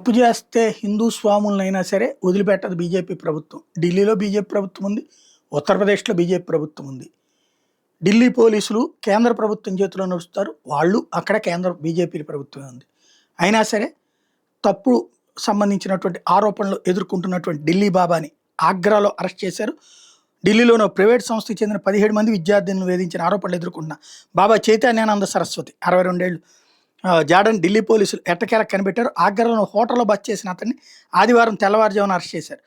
తప్పు చేస్తే హిందూ స్వాములనైనా సరే వదిలిపెట్టదు బీజేపీ ప్రభుత్వం. ఢిల్లీలో బీజేపీ ప్రభుత్వం ఉంది. ఉత్తరప్రదేశ్‌లో బీజేపీ ప్రభుత్వం ఉంది. ఢిల్లీ పోలీసులు కేంద్ర ప్రభుత్వం చేతిలో నడుస్తారు. వాళ్ళు అక్కడ కేంద్ర బీజేపీ ప్రభుత్వమే ఉంది. అయినా సరే తప్పు సంబంధించినటువంటి ఆరోపణలు ఎదుర్కొంటున్నటువంటి ఢిల్లీ బాబాని ఆగ్రాలో అరెస్ట్ చేశారు. ఢిల్లీలోని ఓ ప్రైవేట్ సంస్థకి చెందిన 17 మంది విద్యార్థులను వేధించిన ఆరోపణలు ఎదుర్కొంటున్న బాబా చైతన్యానంద సరస్వతి 62 ఏళ్లు జార్డన్ ఢిల్లీ పోలీసులు ఎట్టకేలకు కనిపెట్టారు. ఆగ్రాలో హోటల్లో బస చేసిన అతన్ని ఆదివారం తెల్లవారుజామున అరెస్ట్ చేశారు.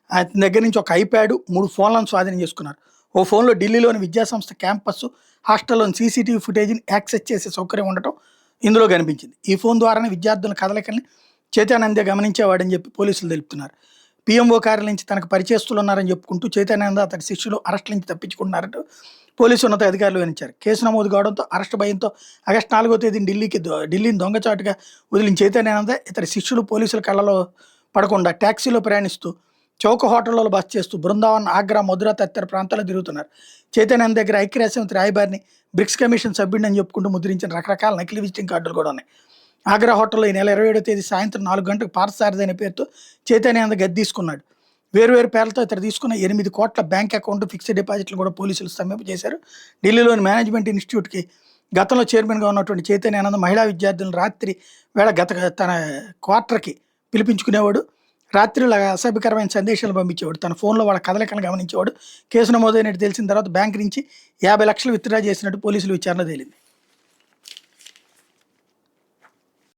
అతని దగ్గర నుంచి ఒక ఐప్యాడ్ 3 ఫోన్లను స్వాధీనం చేసుకున్నారు. ఓ ఫోన్లో ఢిల్లీలోని విద్యాసంస్థ క్యాంపస్ హాస్టల్లోని సీసీటీవీ ఫుటేజ్ని యాక్సెస్ చేసే సౌకర్యం ఉండటం ఇందులో కనిపించింది. ఈ ఫోన్ ద్వారానే విద్యార్థుల కదలికల్ని చైతన్యానందే గమనించేవాడని చెప్పి పోలీసులు తెలుపుతున్నారు. పీఎంఓ కార్యాలయం నుంచి తనకు పరిచయస్తులు ఉన్నారని చెప్పుకుంటూ చైతన్యానంద అతడి శిష్యులు అరెస్ట్ నుంచి తప్పించుకుంటున్నారంటూ పోలీసు ఉన్నత అధికారులు వివరించారు. కేసు నమోదు కావడంతో అరెస్ట్ భయంతో ఆగస్టు 4వ తేదీన ఢిల్లీని దొంగచాటుగా వదిలిన చైతన్యానంద ఇతడి శిష్యులు పోలీసుల కళ్ళలో పడకుండా ట్యాక్సీలో ప్రయాణిస్తూ చౌక హోటళ్లలో బస చేస్తూ బృందావన్, ఆగ్రా, మధుర తదితర ప్రాంతాల్లో తిరుగుతున్నారు. చైతన్యానంద దగ్గర ఐక్యరాజ్యసమితి రాయబారిని, బ్రిక్స్ కమిషన్ సభ్యుడిని అని చెప్పుకుంటూ ముద్రించిన రకరకాల నకిలీ విజిటింగ్ కార్డులు కూడా ఉన్నాయి. ఆగ్రా హోటల్లో ఈ నెల 27వ తేదీ సాయంత్రం 4 గంటలకు పార్థసారథి అనే పేరుతో చైతన్యానంద గది తీసుకున్నాడు. వేరువేరు పేర్లతో ఇతడు తీసుకున్న 8 కోట్ల బ్యాంక్ అకౌంట్, ఫిక్స్డ్ డిపాజిట్లు కూడా పోలీసులు స్తంభింపజేశారు. ఢిల్లీలోని మేనేజ్మెంట్ ఇన్స్టిట్యూట్కి గతంలో చైర్మన్గా ఉన్నటువంటి చైతన్యానంద మహిళా విద్యార్థులను రాత్రి వేళ తన క్వార్టర్కి పిలిపించుకునేవాడు. రాత్రిలో అసభ్యకరమైన సందేశాలు పంపించేవాడు. తన ఫోన్లో వాళ్ళ కదలికలను గమనించేవాడు. కేసు నమోదైనట్టు తెలిసిన తర్వాత బ్యాంక్ నుంచి 50 లక్షలు విత్డ్రా చేసినట్టు పోలీసులు విచారణ తేలింది.